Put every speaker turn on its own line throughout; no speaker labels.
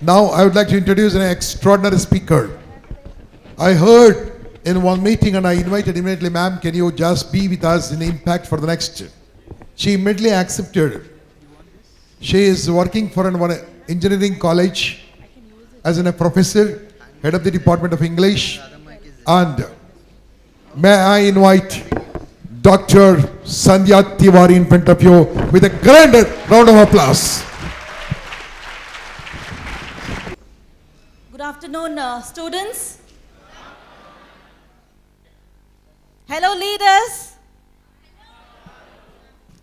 Now I would like to introduce an extraordinary speaker. I heard in one meeting and I invited immediately, ma'am, can you just be with us in Impact for the next? She immediately accepted. She is working for one engineering college as a professor, head of the Department of English. And may I invite Dr. Sandhya Tiwari in front of you with a grand round of applause.
Good afternoon, students. Hello, leaders.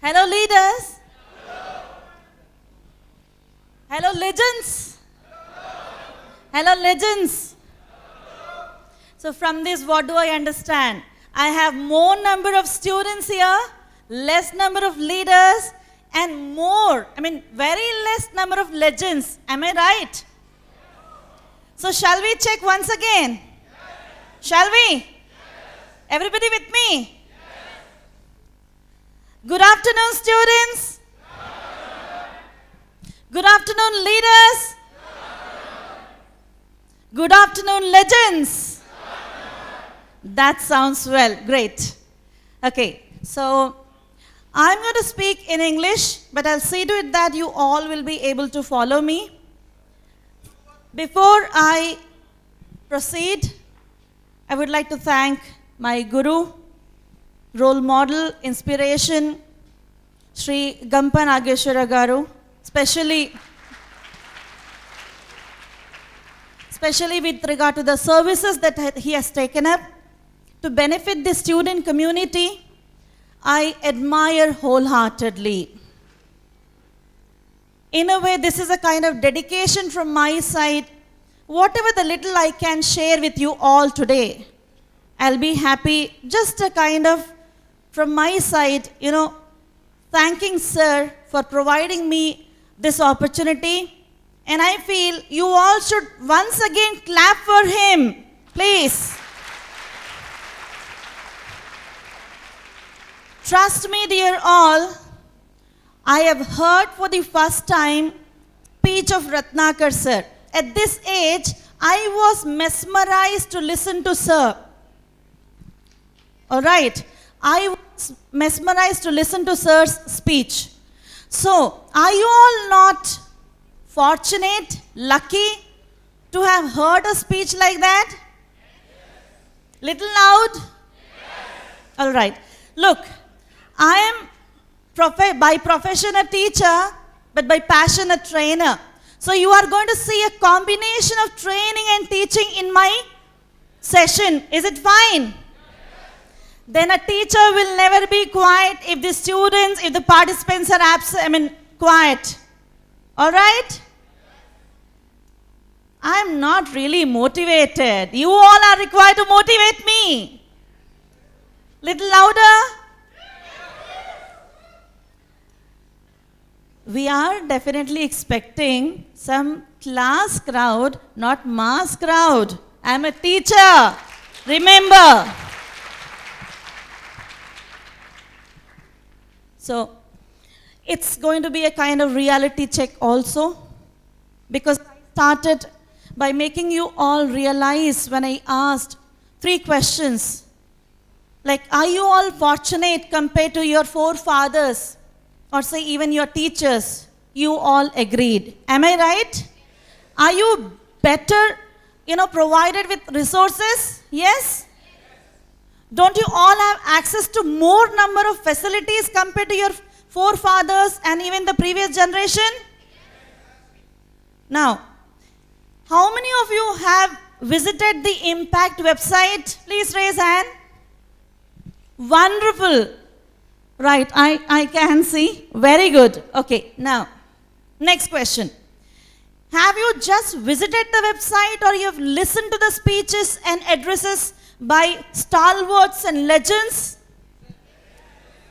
Hello, leaders. Hello, legends. Hello, legends. So from this, what do I understand? I have more number of students here, less number of leaders, and very less number of legends. Am I right? So shall we check once again? Yes. Shall we? Yes. Everybody with me? Yes. Good afternoon, students. Good afternoon, leaders. Good afternoon, legends. That sounds well. Great. Okay, so I'm going to speak in English, but I'll see to it that you all will be able to follow me. Before I proceed, I would like to thank my guru, role model, inspiration, Sri Gampa Nageshwara Garu, especially with regard to the services that he has taken up to benefit the student community. I admire wholeheartedly. In a way, this is a kind of dedication from my side. Whatever the little I can share with you all today, I'll be happy. Just a kind of, from my side, thanking Sir for providing me this opportunity. And I feel you all should once again clap for him, please. Trust me, dear all, I have heard for the first time speech of Ratnakar Sir. At this age, I was mesmerized to listen to Sir. All right, I was mesmerized to listen to Sir's speech. So, are you all not fortunate, lucky to have heard a speech like that? Little loud? All right. Look, I am by profession a teacher, but by passion a trainer. So you are going to see a combination of training and teaching in my session. Is it fine? Then a teacher will never be quiet if the participants are quiet. All right? I am not really motivated. You all are required to motivate me. Little louder. We are definitely expecting some class crowd, not mass crowd. I am a teacher. Remember. So, it's going to be a kind of reality check also, because I started by making you all realize when I asked 3 questions. Like, are you all fortunate compared to your forefathers? Or say even your teachers? You all agreed. Am I right? Are you better, provided with resources? Yes? Don't you all have access to more number of facilities compared to your forefathers and even the previous generation? Now, how many of you have visited the Impact website? Please raise hand. Wonderful. Right, I can see. Very good. Okay, now, next question. Have you just visited the website or you have listened to the speeches and addresses by stalwarts and legends?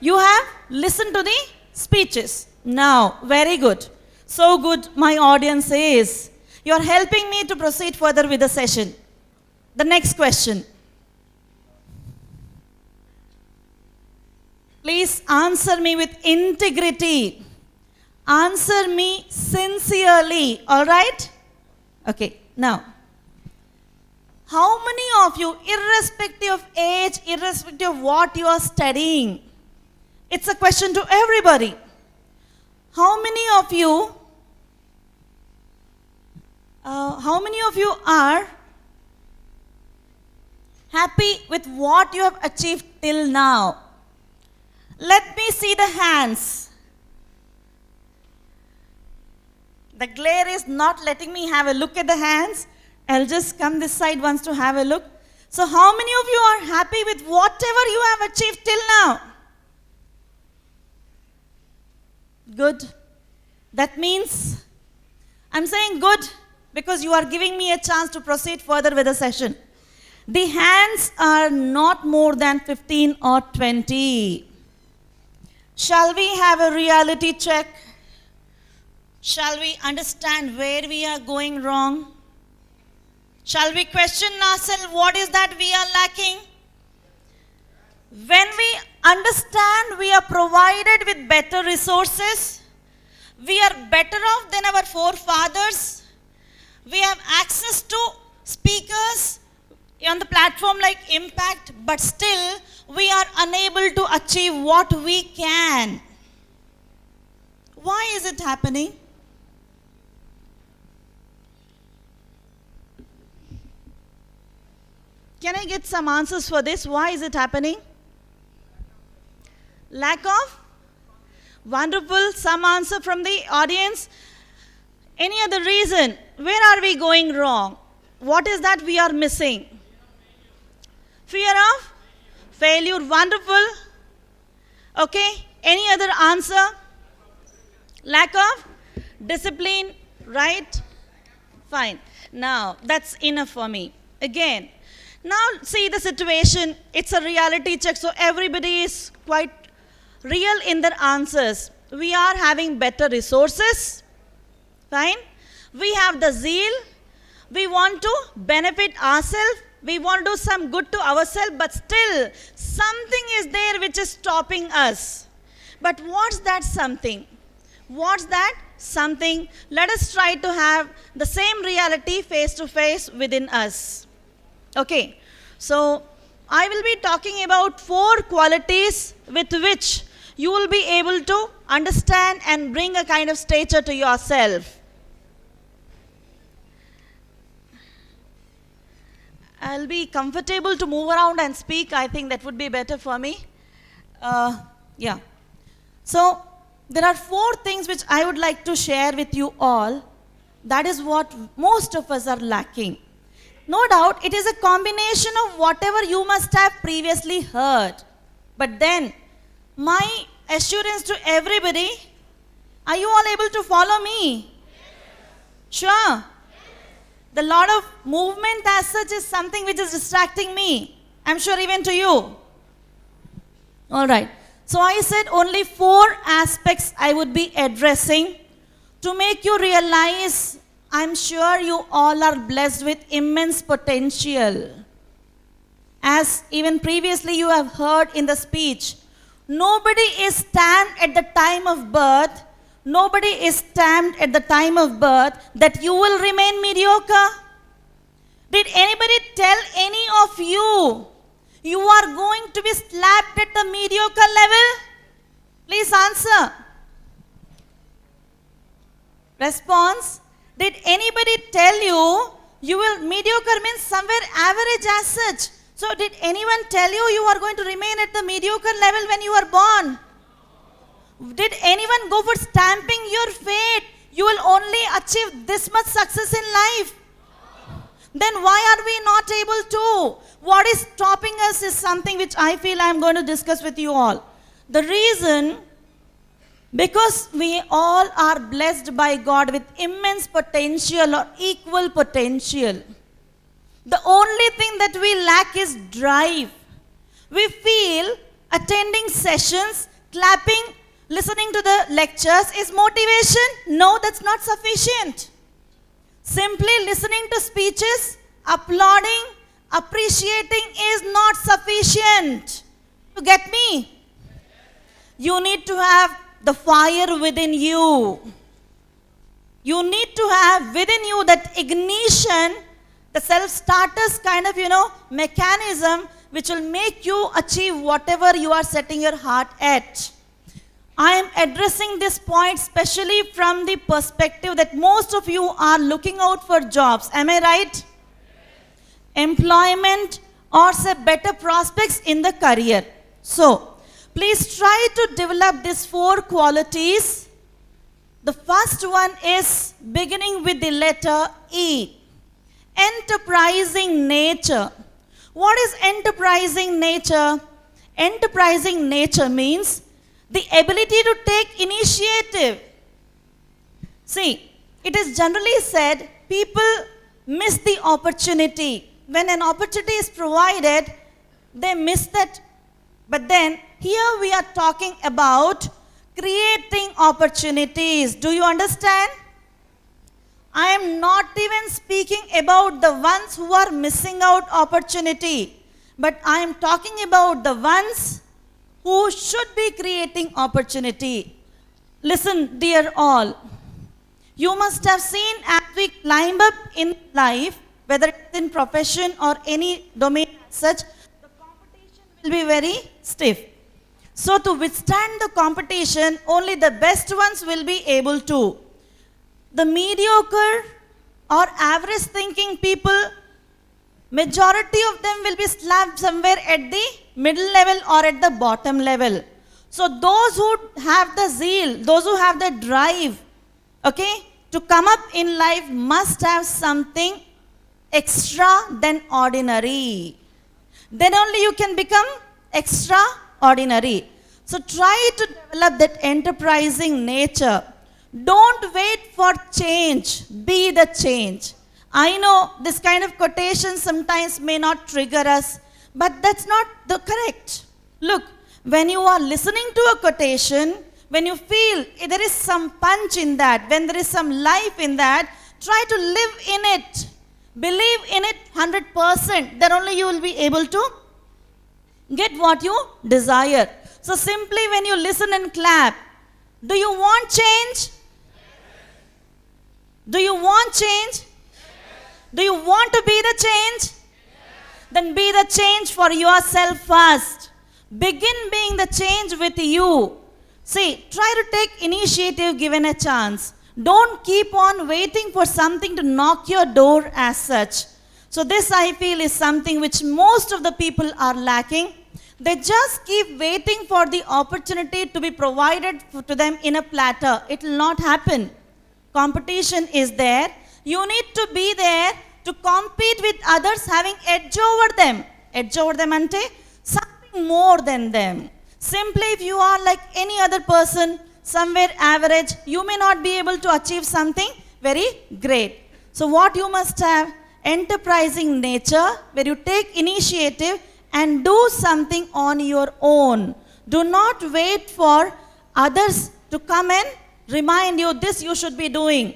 You have listened to the speeches. Now, very good. So good, my audience is. You are helping me to proceed further with the session. The next question. Please answer me with integrity. Answer me sincerely, all right? Okay, now, how many of you, irrespective of age, irrespective of what you are studying, it's a question to everybody. How many of you are happy with what you have achieved till now? Let me see the hands. The glare is not letting me have a look at the hands. I'll just come this side once to have a look. So how many of you are happy with whatever you have achieved till now? Good. That means, I'm saying good because you are giving me a chance to proceed further with the session. The hands are not more than 15 or 20. Shall we have a reality check? Shall we understand where we are going wrong? Shall we question ourselves what is that we are lacking? When we understand we are provided with better resources, we are better off than our forefathers, we have access to speakers on the platform like Impact, but still we are unable to achieve what we can. Why is it happening? Can I get some answers for this? Why is it happening? Lack of? Wonderful. Some answer from the audience. Any other reason? Where are we going wrong? What is that we are missing? Fear of failure. Wonderful. Okay. Any other answer? Lack of discipline. Right? Fine. Now, that's enough for me. Again. Now, see the situation. It's a reality check. So, everybody is quite real in their answers. We are having better resources. Fine. We have the zeal. We want to benefit ourselves. We want to do some good to ourselves. But still, something is there which is stopping us. But what's that something? What's that something? Let us try to have the same reality face to face within us. Okay, so I will be talking about 4 qualities with which you will be able to understand and bring a kind of stature to yourself. I'll be comfortable to move around and speak. I think that would be better for me. Yeah. So, there are 4 things which I would like to share with you all. That is what most of us are lacking. No doubt, it is a combination of whatever you must have previously heard. But then, my assurance to everybody, are you all able to follow me? Sure. The lot of movement as such is something which is distracting me. I'm sure even to you. All right. So I said only 4 aspects I would be addressing to make you realize I'm sure you all are blessed with immense potential. As even previously you have heard in the speech, nobody is stamped at the time of birth. Nobody is stamped at the time of birth that you will remain mediocre. Did anybody tell any of you you are going to be slapped at the mediocre level? Please answer. Response. Did anybody tell you you will, mediocre means somewhere average as such. So did anyone tell you you are going to remain at the mediocre level when you are born? Did anyone go for stamping your fate? You will only achieve this much success in life. Then why are we not able to? What is stopping us is something which I feel I am going to discuss with you all. The reason, because we all are blessed by God with immense potential or equal potential. The only thing that we lack is drive. We feel attending sessions, clapping, listening to the lectures is motivation. No, that's not sufficient. Simply listening to speeches, applauding, appreciating is not sufficient. You get me? You need to have the fire within you. You need to have within you that ignition, the self-starters kind of, mechanism which will make you achieve whatever you are setting your heart at. I am addressing this point especially from the perspective that most of you are looking out for jobs. Am I right? Employment or say better prospects in the career. So, please try to develop these 4 qualities. The first one is beginning with the letter E. Enterprising nature. What is enterprising nature? Enterprising nature means the ability to take initiative. See, it is generally said people miss the opportunity. When an opportunity is provided, they miss that. But then, here we are talking about creating opportunities. Do you understand? I am not even speaking about the ones who are missing out opportunity, but I am talking about the ones who should be creating opportunity. Listen, dear all, you must have seen as we climb up in life, whether it's in profession or any domain as such, the competition will be very stiff. So to withstand the competition, only the best ones will be able to. The mediocre or average thinking people, majority of them will be slapped somewhere at the middle level or at the bottom level. So those who have the zeal, those who have the drive, to come up in life must have something extra than ordinary. Then only you can become extraordinary. So try to develop that enterprising nature. Don't wait for change. Be the change. I know this kind of quotation sometimes may not trigger us, but that's not the correct. Look, when you are listening to a quotation, when you feel there is some punch in that, when there is some life in that, try to live in it. Believe in it 100%. Then only you will be able to get what you desire. So simply when you listen and clap, do you want change? Do you want change? Do you want to be the change? Then be the change for yourself first. Begin being the change with you. See, try to take initiative given a chance. Don't keep on waiting for something to knock your door as such. So this I feel is something which most of the people are lacking. They just keep waiting for the opportunity to be provided to them in a platter. It will not happen. Competition is there. You need to be there to compete with others having edge over them. Edge over them ante something more than them. Simply if you are like any other person, somewhere average, you may not be able to achieve something very great. So what you must have? Enterprising nature, where you take initiative and do something on your own. Do not wait for others to come and remind you this you should be doing.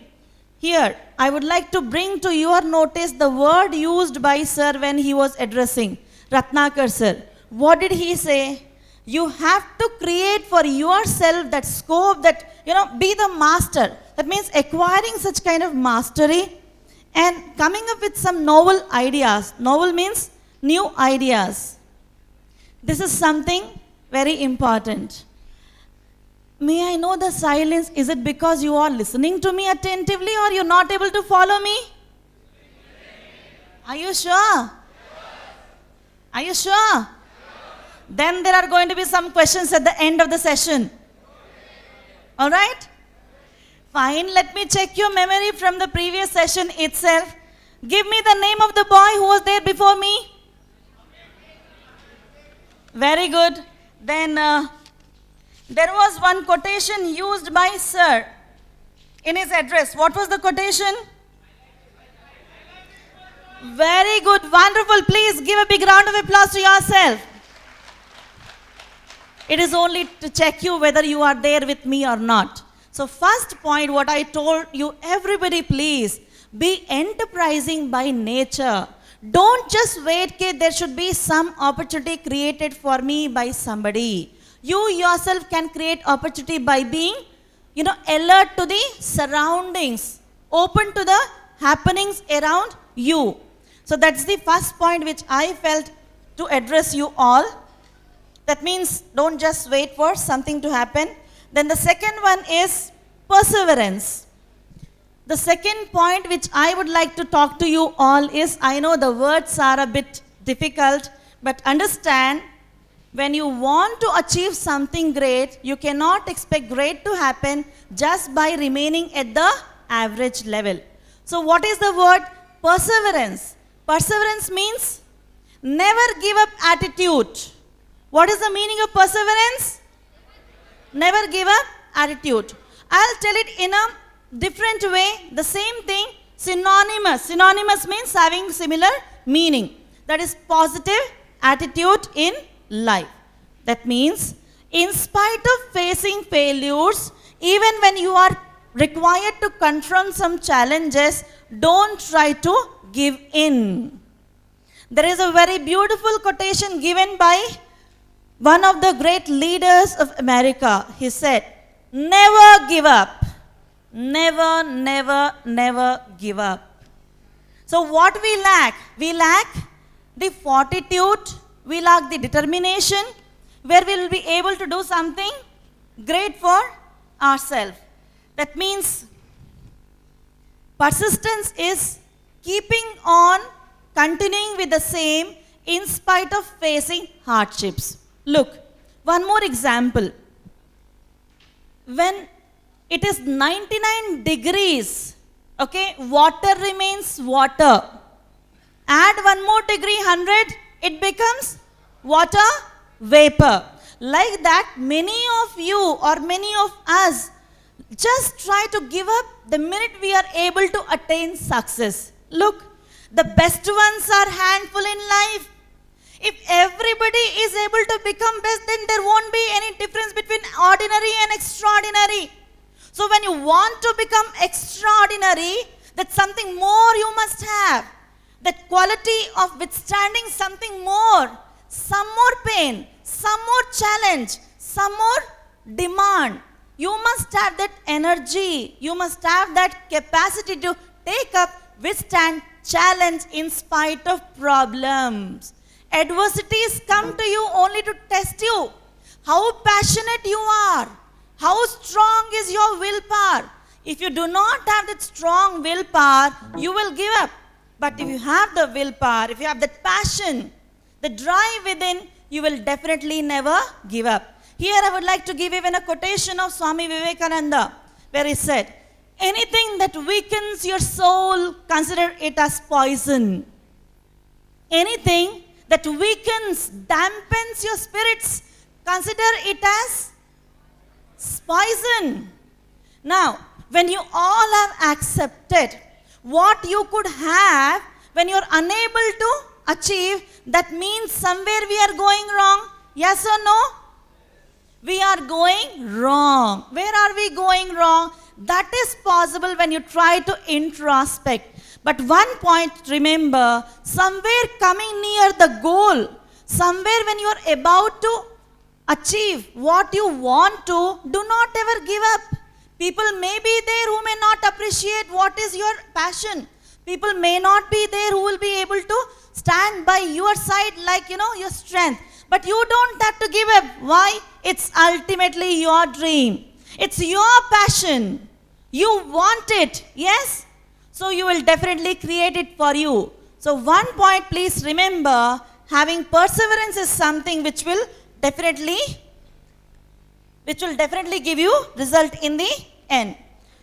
Here, I would like to bring to your notice the word used by sir when he was addressing Ratnakar sir. What did he say? You have to create for yourself that scope that, be the master. That means acquiring such kind of mastery and coming up with some novel ideas. Novel means new ideas. This is something very important. May I know the silence? Is it because you are listening to me attentively or you're not able to follow me? Are you sure? Are you sure? Then there are going to be some questions at the end of the session. All right? Fine, let me check your memory from the previous session itself. Give me the name of the boy who was there before me. Very good. Then there was one quotation used by sir in his address. What was the quotation? Very good, wonderful. Please give a big round of applause to yourself. It is only to check you whether you are there with me or not. So first point, what I told you, everybody please be enterprising by nature. Don't just wait, there should be some opportunity created for me by somebody. You yourself can create opportunity by being, alert to the surroundings, open to the happenings around you. So that's the first point which I felt to address you all. That means don't just wait for something to happen. Then the second one is perseverance. The second point which I would like to talk to you all is, I know the words are a bit difficult, but understand, when you want to achieve something great, you cannot expect great to happen just by remaining at the average level. So what is the word perseverance? Perseverance means never give up attitude. What is the meaning of perseverance? Never give up attitude. I'll tell it in a different way. The same thing, synonymous. Synonymous means having similar meaning. That is positive attitude in life. That means, in spite of facing failures, even when you are required to confront some challenges, don't try to give in. There is a very beautiful quotation given by one of the great leaders of America. He said, never give up. Never, never, never give up. So what we lack? We lack the fortitude, we lack the determination, where we will be able to do something great for ourselves. That means persistence is keeping on, continuing with the same in spite of facing hardships. Look, one more example. When it is 99 degrees, okay, water remains water. Add one more degree, 100, it becomes water vapor. Like that, many of you or many of us just try to give up the minute we are able to attain success. Look, the best ones are handful in life. If everybody is able to become best, then there won't be any difference between ordinary and extraordinary. So when you want to become extraordinary, that's something more you must have. That quality of withstanding something more, some more pain, some more challenge, some more demand. You must have that energy. You must have that capacity to take up, withstand, challenge in spite of problems. Adversities come to you only to test you. How passionate you are. How strong is your willpower. If you do not have that strong willpower, you will give up. But if you have the willpower, if you have that passion, the drive within, you will definitely never give up. Here I would like to give even a quotation of Swami Vivekananda, where he said, anything that weakens your soul, consider it as poison. Anything that weakens, dampens your spirits, consider it as poison. Now, when you all have accepted what you could have, when you are unable to achieve, that means somewhere we are going wrong. Yes or no? We are going wrong. Where are we going wrong? That is possible when you try to introspect. But one point, remember, somewhere coming near the goal, somewhere when you are about to achieve what you want to, do not ever give up. People may be there who may not appreciate what is your passion. People may not be there who will be able to stand by your side like, your strength. But you don't have to give up. Why? It's ultimately your dream. It's your passion. You want it. Yes? So you will definitely create it for you. So one point, please remember, having perseverance is something which will definitely give you result in the end.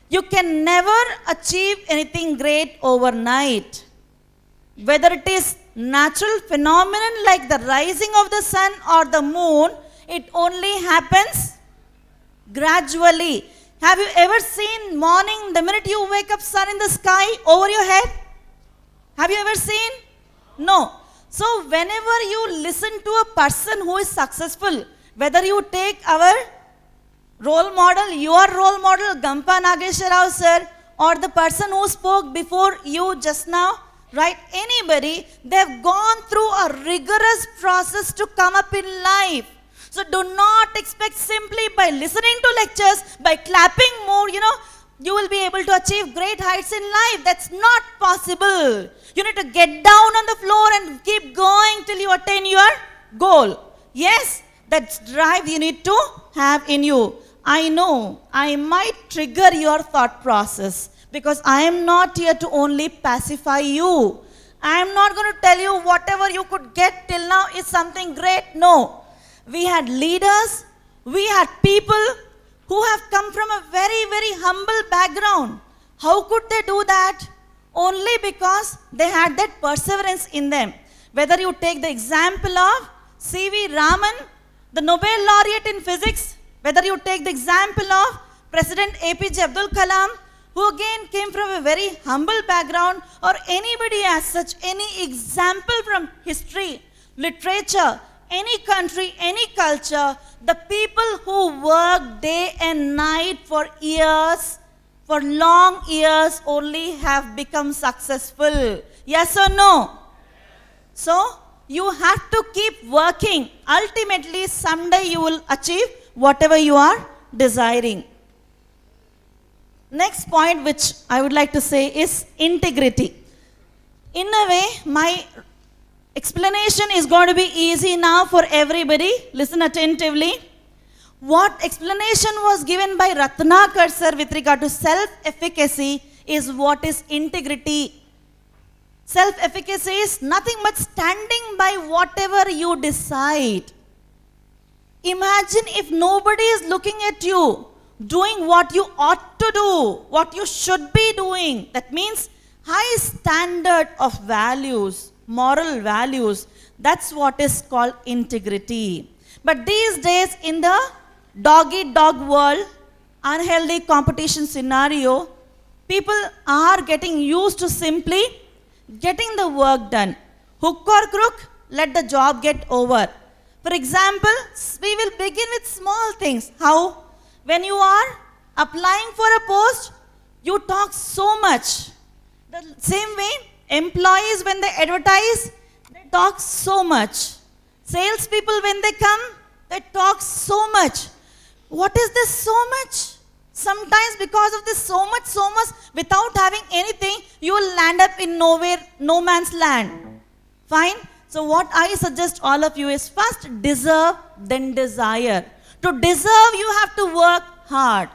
You can never achieve anything great overnight. Whether it is natural phenomenon like the rising of the sun or the moon, it only happens gradually. Have you ever seen morning, the minute you wake up, sun in the sky over your head? Have you ever seen? No. So whenever you listen to a person who is successful, whether you take our role model, your role model, Gampa Nageswara Rao sir, or the person who spoke before you just now, right? Anybody, they have gone through a rigorous process to come up in life. So do not expect simply by listening to lectures, by clapping more, you will be able to achieve great heights in life. That's not possible. You need to get down on the floor and keep going till you attain your goal. Yes, that's drive you need to have in you. I know I might trigger your thought process because I am not here to only pacify you. I am not going to tell you whatever you could get till now is something great. No. We had leaders, we had people who have come from a very, very humble background. How could they do that? Only because they had that perseverance in them. Whether you take the example of C.V. Raman, the Nobel laureate in physics, whether you take the example of President APJ Abdul Kalam, who again came from a very humble background, or anybody as such, any example from history, literature, any country, any culture, the people who work day and night for years, for long years, only have become successful. Yes or no? So, you have to keep working. Ultimately, someday you will achieve whatever you are desiring. Next point which I would like to say is integrity. In a way, my explanation is going to be easy now for everybody. Listen attentively. What explanation was given by Ratnakar sir with regard to self-efficacy is what is integrity. Self-efficacy is nothing but standing by whatever you decide. Imagine if nobody is looking at you, doing what you ought to do, what you should be doing. That means high standard of values, moral values. That's what is called integrity. But these days in the dog-eat-dog world, unhealthy competition scenario, people are getting used to simply getting the work done. Hook or crook, let the job get over. For example, we will begin with small things. How? When you are applying for a post, you talk so much. The same way, employees when they advertise, they talk so much. Salespeople when they come, they talk so much. What is this so much? Sometimes because of this so much, without having anything, you will land up in nowhere, no man's land. Fine? So what I suggest all of you is first deserve, then desire. To deserve, you have to work hard.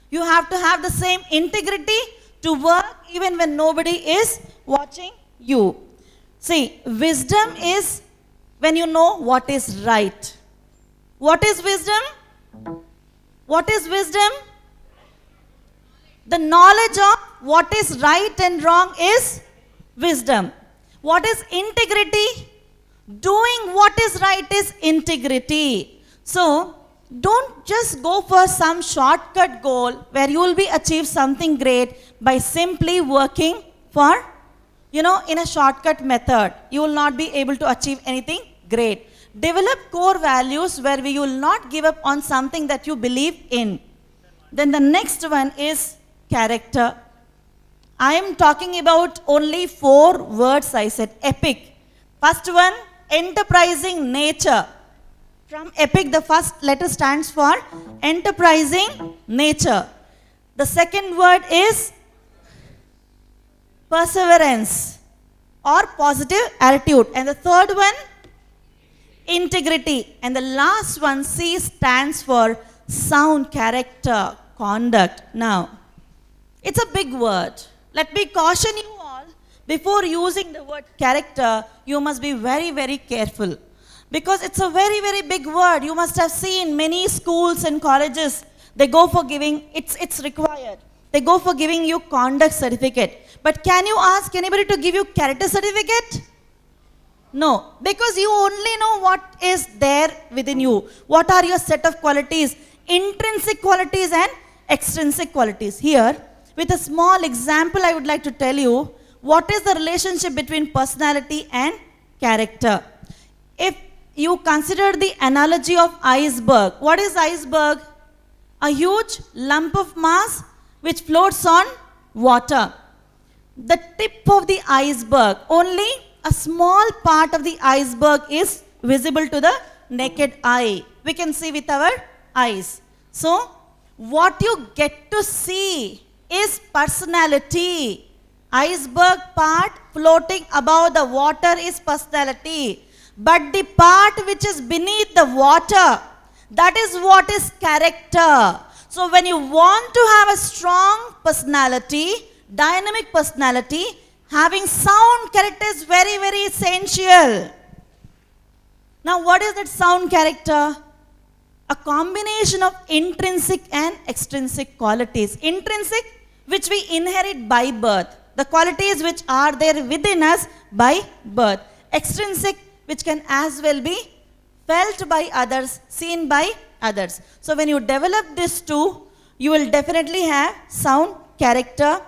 You have to have the same integrity to work even when nobody is watching you. See, wisdom is when you know what is right. What is wisdom? What is wisdom? The knowledge of what is right and wrong is wisdom. What is integrity? Doing what is right is integrity. So, don't just go for some shortcut goal where you will be achieve something great by simply working for, in a shortcut method. You will not be able to achieve anything great. Develop core values where we will not give up on something that you believe in. Then the next one is character. I am talking about only 4 words I said. Epic. First one, enterprising nature. From epic, the first letter stands for enterprising nature. The second word is perseverance or positive attitude. And the third one, integrity. And the last one, C, stands for sound character, conduct. Now, it's a big word. Let me caution you all, before using the word character, you must be very, very careful. Because it's a very, very big word. You must have seen many schools and colleges, they go for giving, it's required. They go for giving you conduct certificate. But can you ask anybody to give you character certificate? No, because you only know what is there within you. What are your set of qualities, intrinsic qualities and extrinsic qualities. Here, with a small example, I would like to tell you what is the relationship between personality and character. If you consider the analogy of iceberg, what is iceberg? A huge lump of mass which floats on water. The tip of the iceberg, only a small part of the iceberg is visible to the naked eye. We can see with our eyes. So, what you get to see is personality. Iceberg part floating above the water is personality. But the part which is beneath the water, that is what is character. So when you want to have a strong personality, dynamic personality, having sound character is very, very essential. Now what is that sound character? A combination of intrinsic and extrinsic qualities. Intrinsic, which we inherit by birth. The qualities which are there within us by birth. Extrinsic, which can as well be felt by others, seen by others. So when you develop these two, you will definitely have sound character.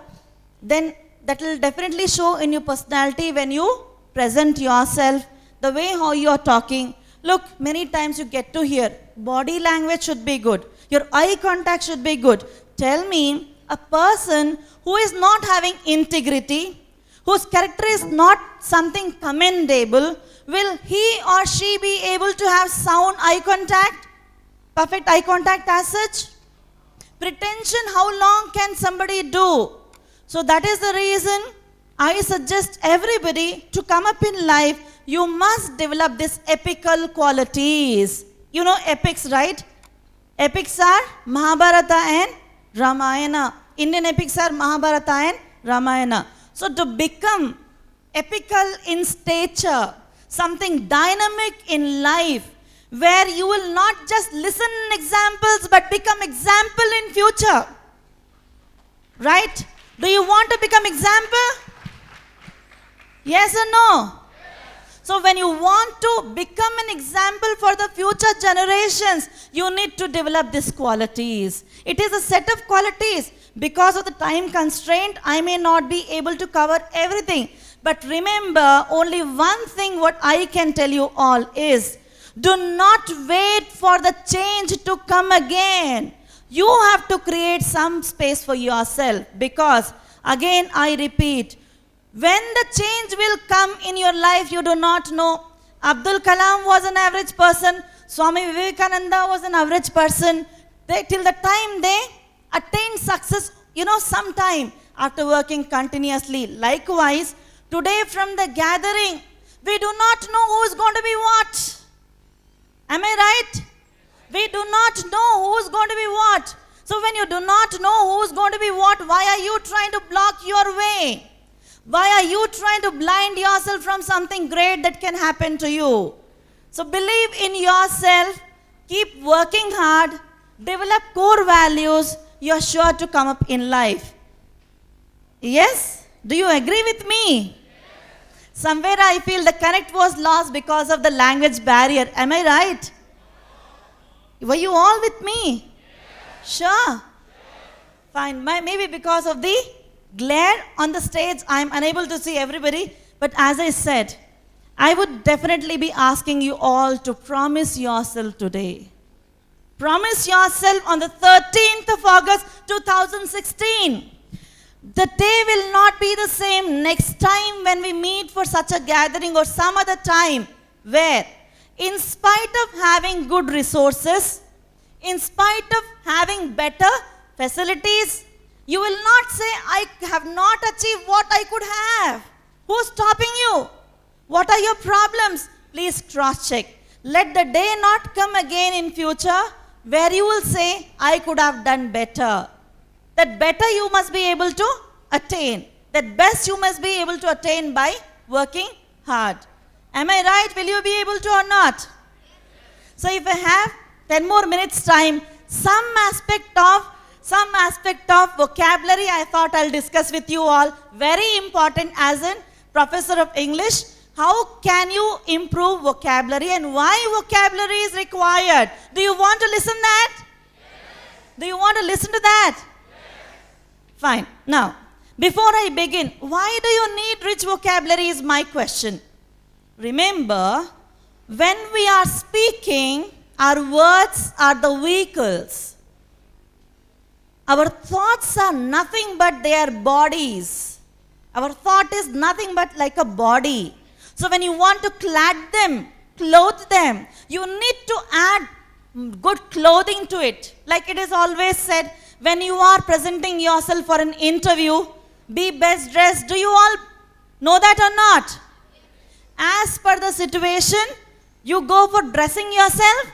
Then that will definitely show in your personality when you present yourself, the way how you are talking. Look, many times you get to hear, body language should be good. Your eye contact should be good. Tell me, a person who is not having integrity, whose character is not something commendable, will he or she be able to have sound eye contact? Perfect eye contact as such? Pretension, how long can somebody do? So that is the reason I suggest everybody to come up in life, you must develop these epical qualities. You know epics, right? Epics are Mahabharata and Ramayana. Indian epics are Mahabharata and Ramayana. So to become epical in stature, something dynamic in life, where you will not just listen examples but become example in future. Right? Do you want to become example? Yes or no? So when you want to become an example for the future generations, you need to develop these qualities. It is a set of qualities. Because of the time constraint, I may not be able to cover everything. But remember, only one thing what I can tell you all is, do not wait for the change to come again. You have to create some space for yourself. Because, again I repeat, when the change will come in your life, you do not know. Abdul Kalam was an average person. Swami Vivekananda was an average person. Till the time they attained success, sometime after working continuously. Likewise, today from the gathering, we do not know who is going to be what. Am I right? We do not know who is going to be what. So when you do not know who is going to be what, why are you trying to block your way? Why are you trying to blind yourself from something great that can happen to you? So believe in yourself, keep working hard, develop core values, you're sure to come up in life. Yes? Do you agree with me? Somewhere I feel the connect was lost because of the language barrier. Am I right? Were you all with me? Sure. Fine. Maybe because of the glare on the stage, I'm unable to see everybody. But as I said, I would definitely be asking you all to promise yourself today. Promise yourself on the 13th of August 2016. The day will not be the same next time when we meet for such a gathering or some other time where, in spite of having good resources, in spite of having better facilities, you will not say, I have not achieved what I could have. Who's stopping you? What are your problems? Please cross-check. Let the day not come again in future where you will say, I could have done better. That better you must be able to attain. That best you must be able to attain by working hard. Am I right? Will you be able to or not? So if I have 10 more minutes time, some aspect of vocabulary I thought I'll discuss with you all. Very important as a professor of English. How can you improve vocabulary and why vocabulary is required? Do you want to listen that? Yes. Do you want to listen to that? Yes. Fine. Now, before I begin, why do you need rich vocabulary is my question. Remember, when we are speaking, our words are the vehicles. Our thoughts are nothing but their bodies. Our thought is nothing but like a body. So when you want to clad them, clothe them. You need to add good clothing to it. Like it is always said, when you are presenting yourself for an interview, be best dressed. Do you all know that or not? As per the situation, you go for dressing yourself.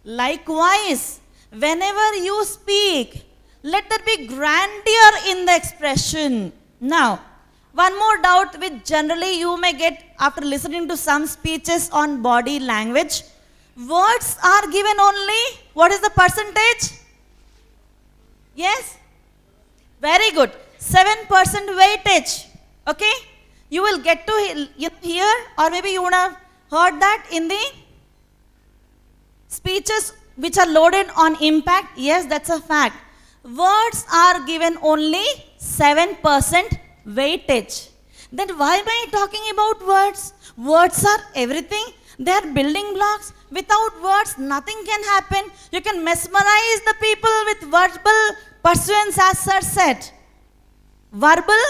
Likewise, whenever you speak, let there be grandeur in the expression. Now, one more doubt which generally you may get after listening to some speeches on body language. Words are given only, what is the percentage? Yes? Very good. 7% weightage. Okay? You will get to hear, or maybe you would have heard that in the speeches which are loaded on impact. Yes, that's a fact. Words are given only 7% weightage. Then why am I talking about words? Words are everything. They are building blocks. Without words, nothing can happen. You can mesmerize the people with verbal pursuance, as sir said. Verbal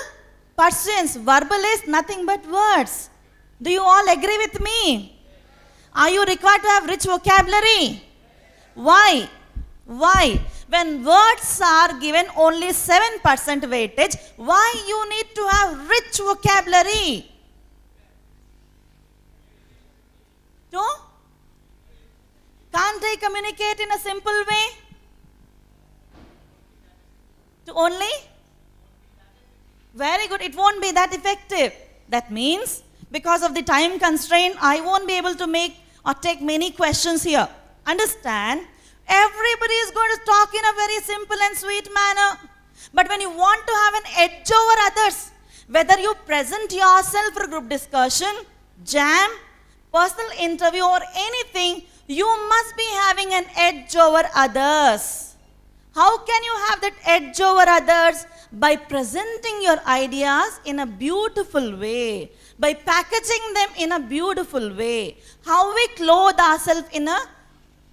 pursuance. Verbal is nothing but words. Do you all agree with me? Are you required to have rich vocabulary? Why? Why? When words are given only 7% weightage, why you need to have rich vocabulary? No? Can't I communicate in a simple way? To only? Very good. It won't be that effective. That means, because of the time constraint, I won't be able to make or take many questions here. Understand? Everybody is going to talk in a very simple and sweet manner. But when you want to have an edge over others, whether you present yourself for group discussion, jam, personal interview or anything, you must be having an edge over others. How can you have that edge over others? By presenting your ideas in a beautiful way, by packaging them in a beautiful way. How we clothe ourselves in a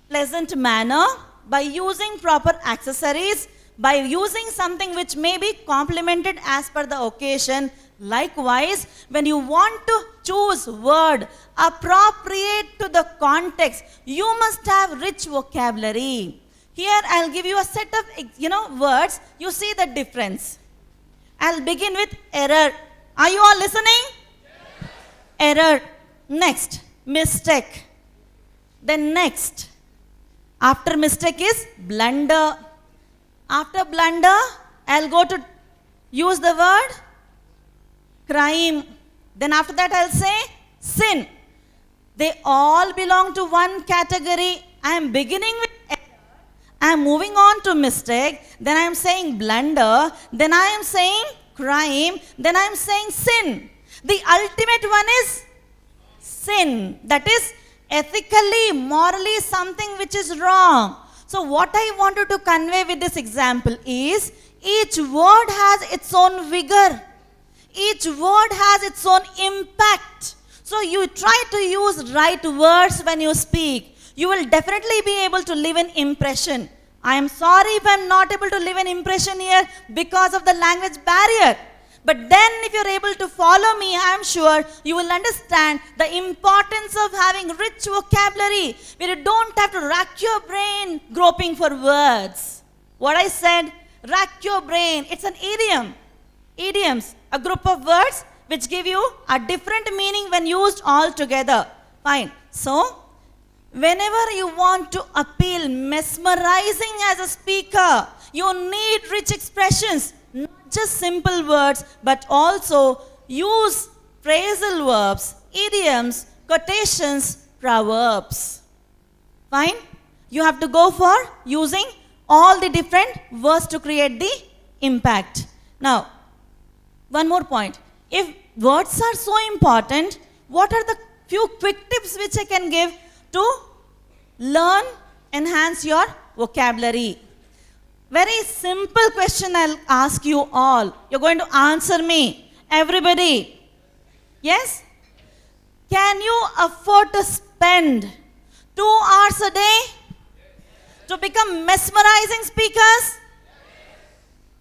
pleasant manner, by using proper accessories, by using something which may be complemented as per the occasion. Likewise, when you want to choose word appropriate to the context, you must have rich vocabulary. Here I'll give you a set of words. You see the difference. I'll begin with error. Are you all listening? Yes. Error. Next, mistake. Then next, after mistake is blunder. After blunder, I'll go to use the word crime. Then after that I'll say sin. They all belong to one category. I am beginning with error. I am moving on to mistake. Then I am saying blunder. Then I am saying crime. Then I am saying sin. The ultimate one is sin. That is ethically, morally something which is wrong. So what I wanted to convey with this example is, each word has its own vigor. Each word has its own impact. So you try to use right words when you speak. You will definitely be able to leave an impression. I am sorry if I am not able to leave an impression here because of the language barrier. But then if you are able to follow me, I am sure you will understand the importance of having rich vocabulary, where you don't have to rack your brain groping for words. What I said, rack your brain. It's an idiom. Idioms, a group of words which give you a different meaning when used all together. Fine. So, whenever you want to appeal mesmerizing as a speaker, you need rich expressions. Not just simple words, but also use phrasal verbs, idioms, quotations, proverbs. Fine? You have to go for using all the different words to create the impact. Now, one more point. If words are so important, what are the few quick tips which I can give to learn, enhance your vocabulary? Very simple question I'll ask you all. You're going to answer me. Everybody. Yes? Can you afford to spend 2 hours a day to become mesmerizing speakers?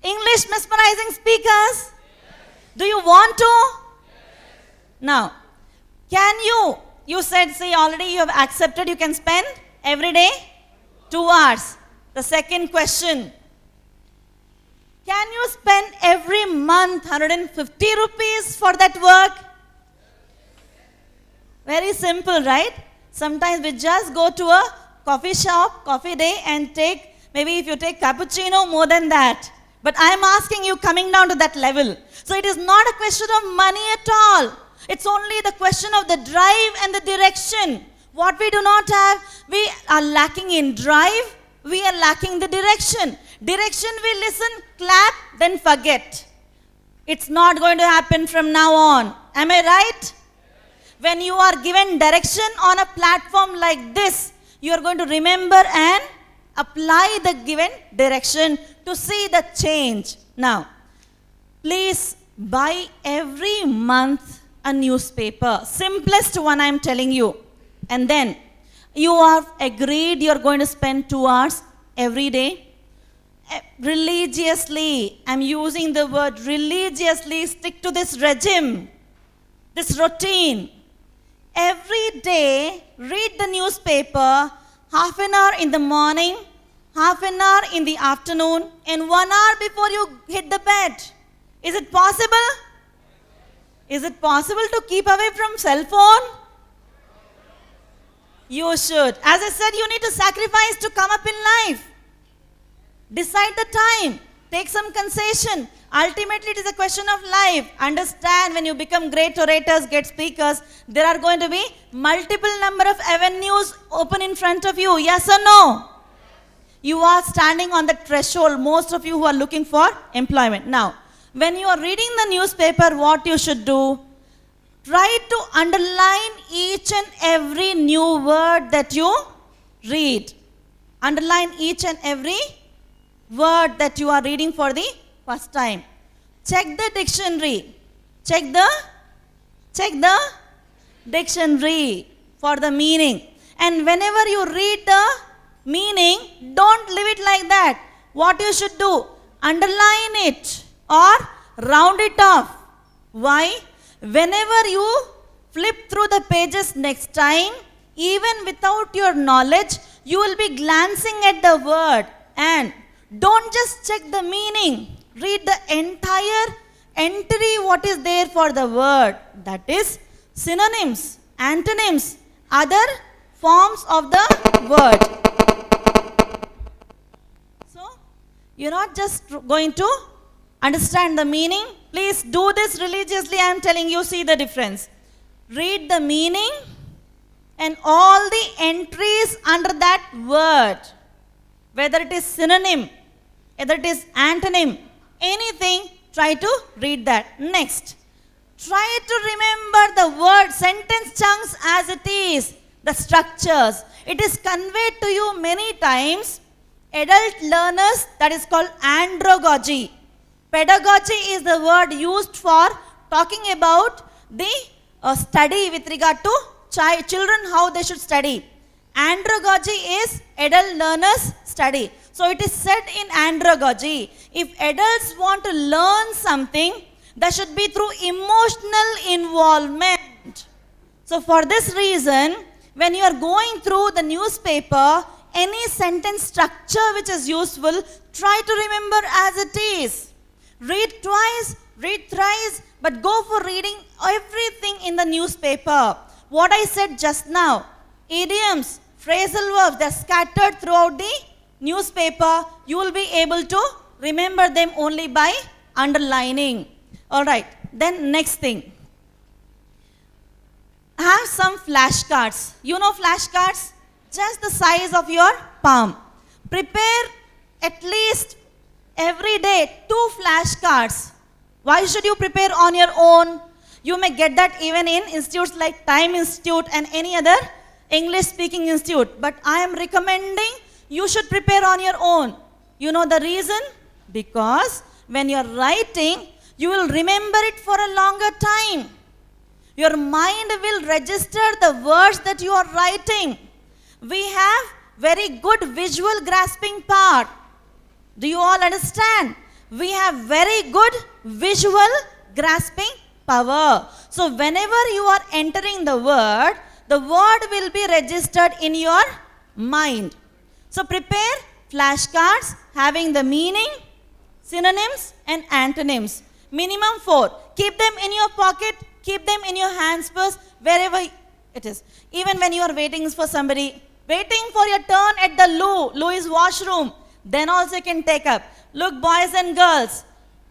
English mesmerizing speakers? Do you want to? Now, can you You said, see, already you have accepted you can spend every day 2 hours. The second question. Can you spend every month 150 rupees for that work? Very simple, right? Sometimes we just go to a coffee shop, coffee day, and take, maybe if you take cappuccino, more than that. But I am asking you coming down to that level. So it is not a question of money at all. It's only the question of the drive and the direction. What we do not have, we are lacking in drive, we are lacking the direction. Direction we listen, clap, then forget. It's not going to happen from now on. Am I right? When you are given direction on a platform like this, you are going to remember and apply the given direction to see the change. Now, please buy every month a newspaper. Simplest one I am telling you. And then you have agreed you are going to spend 2 hours every day. Religiously, I am using the word religiously, stick to this regime, this routine. Every day, read the newspaper, half an hour in the morning, half an hour in the afternoon, and 1 hour before you hit the bed. Is it possible? Is it possible to keep away from cell phone? You should. As I said, you need to sacrifice to come up in life. Decide the time. Take some concession. Ultimately, it is a question of life. Understand, when you become great orators, great speakers, there are going to be multiple number of avenues open in front of you. Yes or no? You are standing on the threshold, most of you who are looking for employment. Now, when you are reading the newspaper, what you should do? Try to underline each and every new word that you read. Underline each and every word that you are reading for the first time. Check the dictionary. Check the dictionary for the meaning. And whenever you read the meaning, don't leave it like that. What you should do? Underline it or round it off. Why? Whenever you flip through the pages next time, even without your knowledge, you will be glancing at the word. And don't just check the meaning. Read the entire entry, what is there for the word. That is synonyms, antonyms, other forms of the word. So, you're not just going to understand the meaning. Please do this religiously. I am telling you, see the difference. Read the meaning and all the entries under that word. Whether it is synonym, whether it is antonym, anything, try to read that. Next, try to remember the word, sentence chunks as it is, the structures. It is conveyed to you many times. Adult learners, that is called andragogy. Pedagogy is the word used for talking about the study with regard to children, how they should study. Andragogy is adult learners study. So it is said in andragogy, if adults want to learn something, that should be through emotional involvement. So for this reason, when you are going through the newspaper, any sentence structure which is useful, try to remember as it is. Read twice, read thrice, but go for reading everything in the newspaper. What I said just now, idioms, phrasal verbs, they are scattered throughout the newspaper. You will be able to remember them only by underlining. Alright, then next thing. Have some flashcards. You know flashcards? Just the size of your palm. Prepare at least every day 2 flashcards. Why should you prepare on your own? You may get that even in institutes like Time Institute and any other English speaking institute. But I am recommending you should prepare on your own. You know the reason? Because when you are writing, you will remember it for a longer time. Your mind will register the words that you are writing. We have very good visual grasping power. Do you all understand? We have very good visual grasping power. So whenever you are entering the word, the word will be registered in your mind. So prepare flashcards having the meaning, synonyms and antonyms. Minimum 4. Keep them in your pocket, keep them in your hands purse, wherever it is. Even when you are waiting for somebody, waiting for your turn at the loo is washroom, then also you can take up. Look, boys and girls,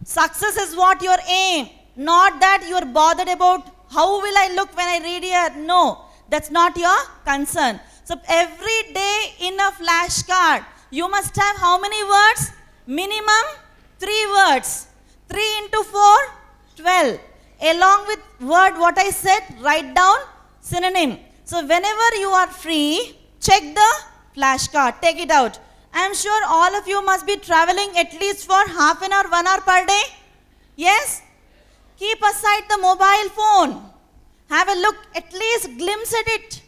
success is what your aim, not that you are bothered about how will I look when I read here. No, that's not your concern. So every day in a flashcard, you must have how many words? Minimum 3 words. 3 into 4, 12. Along with word what I said, write down synonym. So whenever you are free, check the flashcard, take it out. I am sure all of you must be traveling at least for half an hour, 1 hour per day. Yes? Keep aside the mobile phone. Have a look, at least glimpse at it.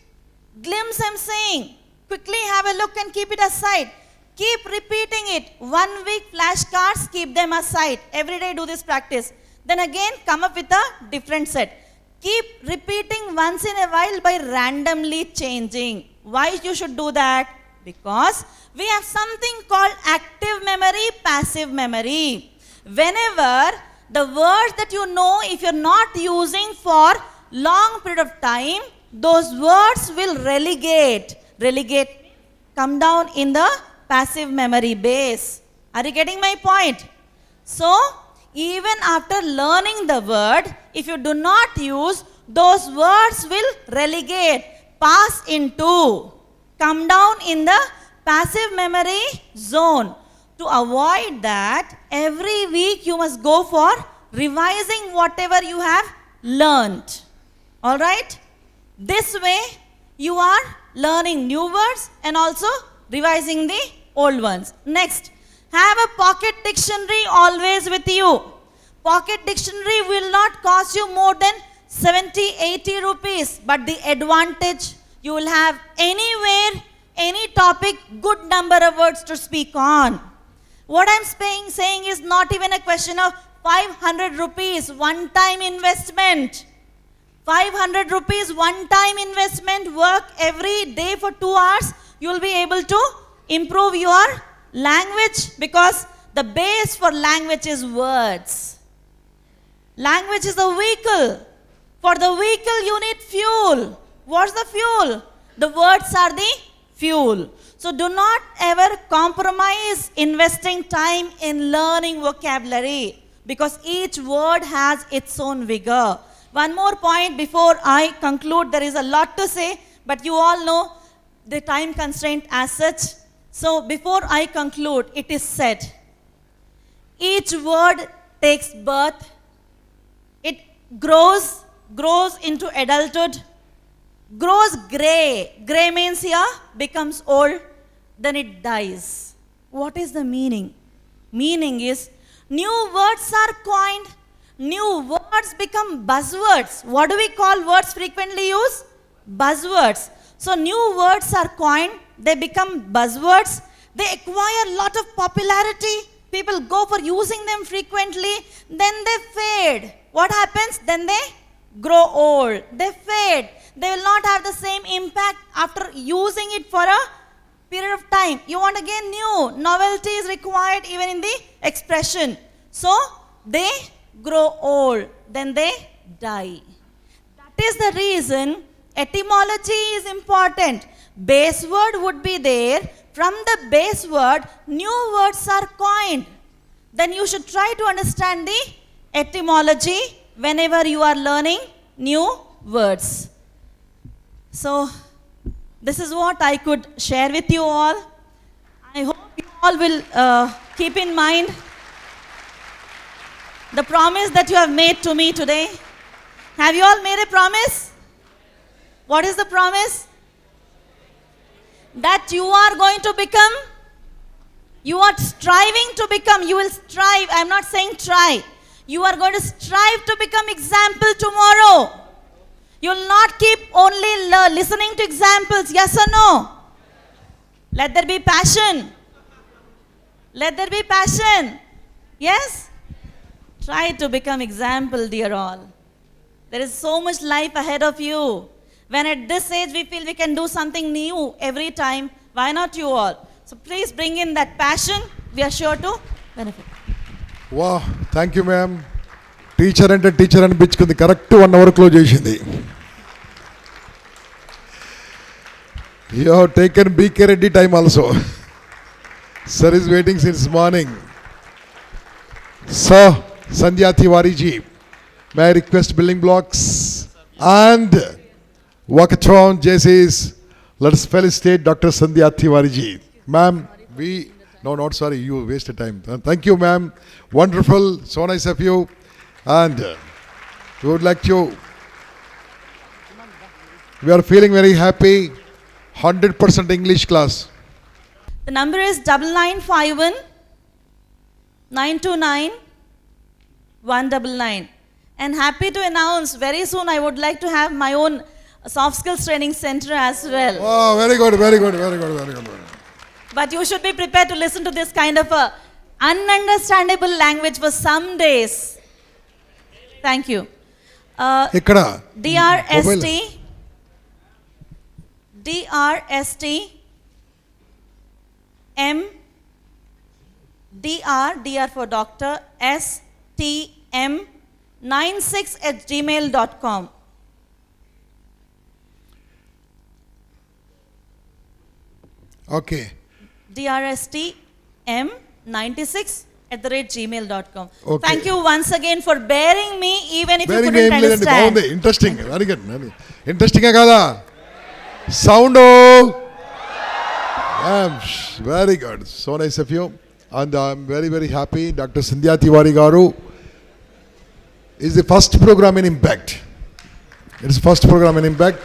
Glimpse I'm saying. Quickly have a look and keep it aside. Keep repeating it. 1 week flashcards, keep them aside. Every day do this practice. Then again come up with a different set. Keep repeating once in a while by randomly changing. Why you should do that? Because we have something called active memory, passive memory. Whenever the words that you know, if you're not using for long period of time, those words will relegate, come down in the passive memory base. Are you getting my point? So, even after learning the word, if you do not use, those words will relegate, pass into, come down in the passive memory zone. To avoid that, every week you must go for revising whatever you have learned. Alright? This way you are learning new words and also revising the old ones. Next, have a pocket dictionary always with you. Pocket dictionary will not cost you more than 70-80 rupees. But the advantage, you will have anywhere, any topic, good number of words to speak on. What I'm saying is not even a question of 500 rupees one-time investment. 500 rupees one-time investment, work every day for 2 hours, you will be able to improve your language, because the base for language is words. Language is the vehicle. For the vehicle you need fuel. What's the fuel? The words are the fuel. So do not ever compromise investing time in learning vocabulary, because each word has its own vigor. One more point before I conclude. There is a lot to say, but you all know the time constraint as such. So before I conclude, it is said, each word takes birth, it grows into adulthood, grows gray. Gray means here becomes old, then it dies. What is the meaning? Meaning is new words are coined, new words become buzzwords. What do we call words frequently used? Buzzwords. So new words are coined, they become buzzwords, they acquire a lot of popularity, people go for using them frequently, then they fade. What happens? Then they grow old, they fade. They will not have the same impact after using it for a period of time. You want again new. Novelty is required even in the expression. So they grow old, then they die. That is the reason etymology is important. Base word would be there. From the base word, new words are coined. Then you should try to understand the etymology whenever you are learning new words. So, this is what I could share with you all. I hope you all will keep in mind the promise that you have made to me today. Have you all made a promise? What is the promise? That you are going to become, you are striving to become, you will strive, I am not saying try. You are going to strive to become example tomorrow. You will not keep only listening to examples, yes or no? Let there be passion. Let there be passion. Yes? Try to become example, dear all. There is so much life ahead of you. When at this age we feel we can do something new every time, why not you all? So please bring in that passion. We are sure to benefit.
Wow, thank you, ma'am. Teacher అంటే teacher అనిపించుకుంది, correct 1 hour close చేసింది. You have taken BK Reddy time also. Sir is waiting since morning. Sir, Sandhya Tiwari ji, may I request building blocks and walkathon JCs. Let us felicitate Dr. Sandhya Tiwari ji. Ma'am, not sorry, you wasted time. Thank you, ma'am. Wonderful, so nice of you. And we would like to, we are feeling very happy. 100% English class.
The number is 9951 929 199. And happy to announce very soon I would like to have my own soft skills training center as well.
Oh, very good, very good, very good, very good.
But you should be prepared to listen to this kind of a ununderstandable language for some days. Thank you.
ఇక్కడ
DRST M DR for doctor STM 96@gmail.com.
Okay.
DRSTM 96@gmail.com.
Okay.
Thank you once again for bearing me even if
Very
you couldn't understand.
బాగుంది, interesting, very good. ఇంట్రెస్టింగే కదా sound? Very good, so nice of you. And I'm very very happy. Doctor Sandhya Tiwari గారు is the first program in Impact. It is first program in Impact.